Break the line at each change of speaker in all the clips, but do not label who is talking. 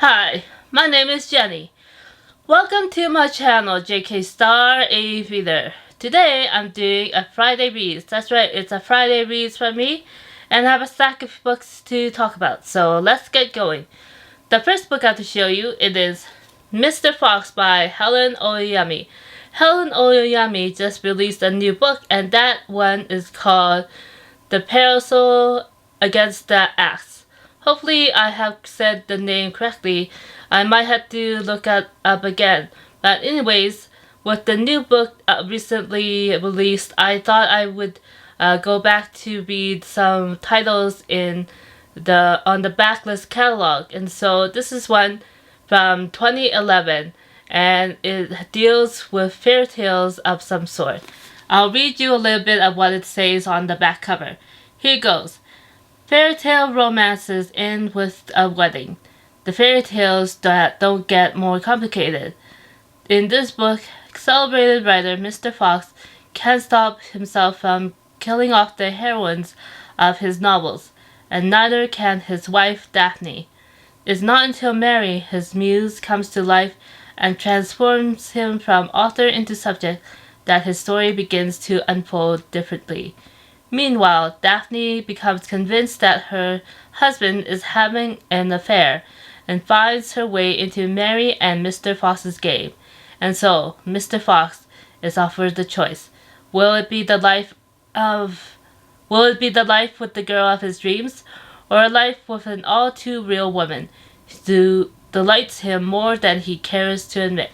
Hi, my name is Jenny. Welcome to my channel, JK Star A Reader. Today I'm doing a Friday Reads. That's right, it's a Friday Reads for me, and I have a stack of books to talk about. So let's get going. The first book I have to show you it is Mr. Fox by Helen Oyeyemi. Helen Oyeyemi just released a new book, and that one is called The Parasol Against the Axe. Hopefully I have said the name correctly. I might have to look it up again. But anyways, with the new book recently released, I thought I would go back to read some titles on the backlist catalog. And so this is one from 2011, and it deals with fairy tales of some sort. I'll read you a little bit of what it says on the back cover. Here goes. Fairy tale romances end with a wedding. The fairy tales that don't get more complicated. In this book, celebrated writer Mr. Fox can't stop himself from killing off the heroines of his novels, and neither can his wife Daphne. It's not until Mary, his muse, comes to life and transforms him from author into subject that his story begins to unfold differently. Meanwhile, Daphne becomes convinced that her husband is having an affair and finds her way into Mary and Mr. Fox's game. And so, Mr. Fox is offered the choice. Will it be the life with the girl of his dreams, or a life with an all too real woman who delights him more than he cares to admit?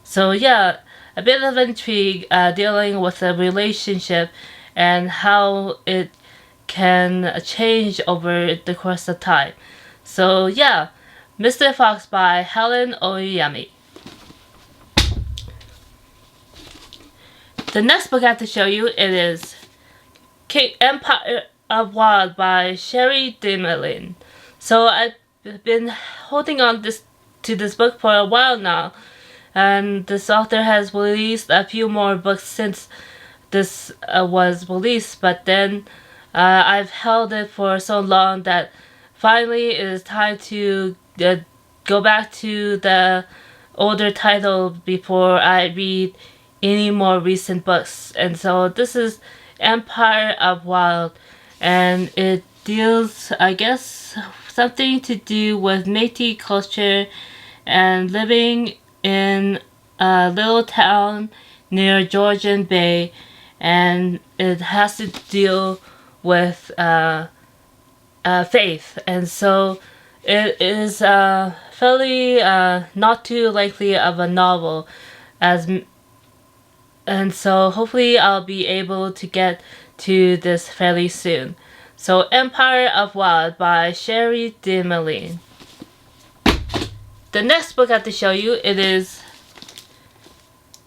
So yeah, a bit of intrigue dealing with a relationship and how it can change over the course of time. So yeah, Mr. Fox by Helen Oyeyemi. The next book I have to show you it is Empire of Wild by Cherie Dimaline. So I've been holding on to this book for a while now, and this author has released a few more books since this was released, but then I've held it for so long that finally it is time to go back to the older title before I read any more recent books. And so this is Empire of Wild, and it deals, I guess, something to do with Métis culture and living in a little town near Georgian Bay, and it has to deal with faith. And so it is fairly not too likely of a novel, and so hopefully I'll be able to get to this fairly soon. So Empire of Wild by Cherie Dimaline. The next book I have to show you it is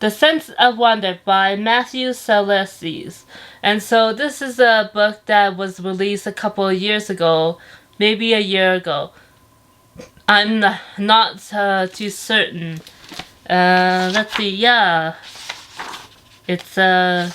The Sense of Wonder by Matthew Celestes. And so this is a book that was released a couple of years ago, maybe a year ago. I'm not too certain. Let's see, yeah. It's a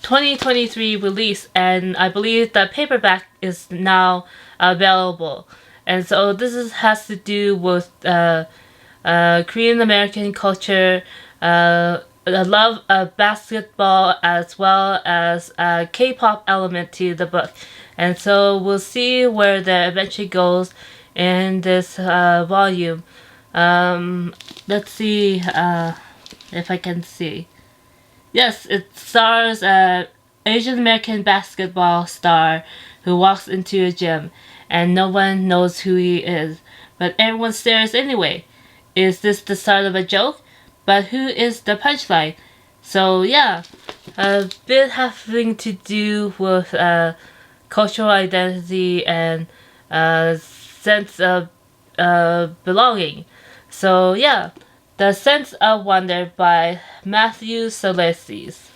2023 release, and I believe the paperback is now available. And so this has to do with Korean American culture, a love of basketball, as well as a K-pop element to the book. And so we'll see where that eventually goes in this volume. Let's see if I can see. Yes, it stars an Asian American basketball star who walks into a gym and no one knows who he is, but everyone stares anyway. Is this the start of a joke? But who is the punchline? So yeah, a bit having to do with cultural identity and sense of belonging. So yeah, The Sense of Wonder by Matthew Celestes.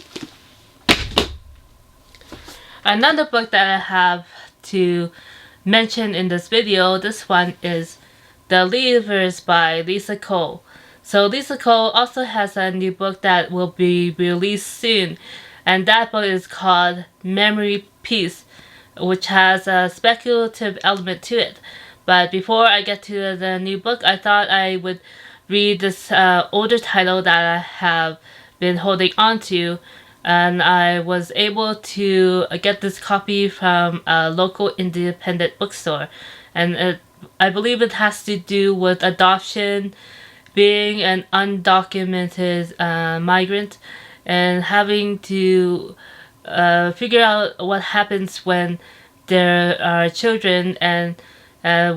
Another book that I have to mention in this video, this one is The Leavers by Lisa Cole. So Lisa Cole also has a new book that will be released soon, and that book is called Memory Peace, which has a speculative element to it. But before I get to the new book, I thought I would read this older title that I have been holding on to, and I was able to get this copy from a local independent bookstore, and I believe it has to do with adoption, being an undocumented migrant, and having to figure out what happens when there are children, and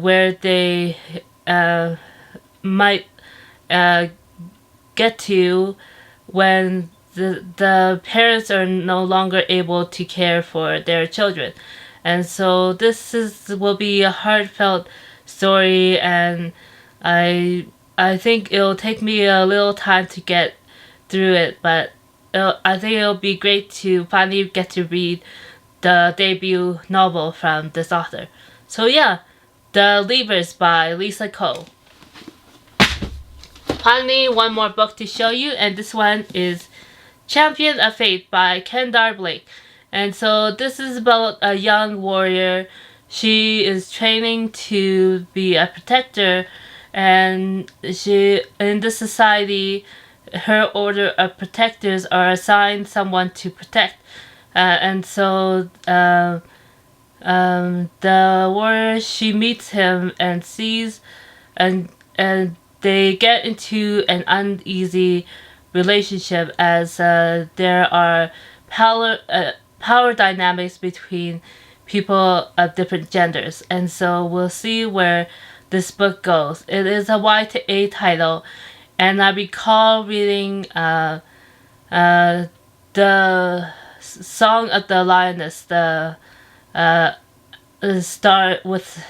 where they might get to when the parents are no longer able to care for their children. And so will be a heartfelt story, and I think it'll take me a little time to get through it, but I think it'll be great to finally get to read the debut novel from this author. So yeah, The Leavers by Lisa Ko. Finally, one more book to show you, and this one is Champion of Fate by Kendare. And so this is about a young warrior. She is training to be a protector, and she, in this society, her order of protectors are assigned someone to protect. And so the warrior, she meets him and sees, and they get into an uneasy relationship as there are power dynamics between people of different genders. And so we'll see where this book goes. It is a YA title, and I recall reading the Song of the Lioness, the start with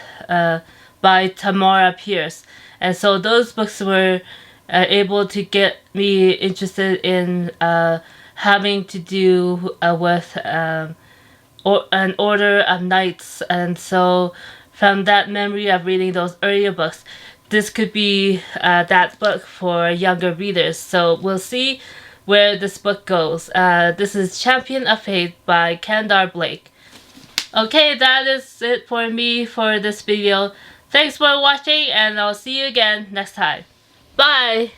by Tamara Pierce. And so those books were able to get me interested in having to do with an order of knights. And so from that memory of reading those earlier books, this could be that book for younger readers. So we'll see where this book goes. This is Champion of Fate by Kendare. Okay, that is it for me for this video. Thanks for watching, and I'll see you again next time. Bye!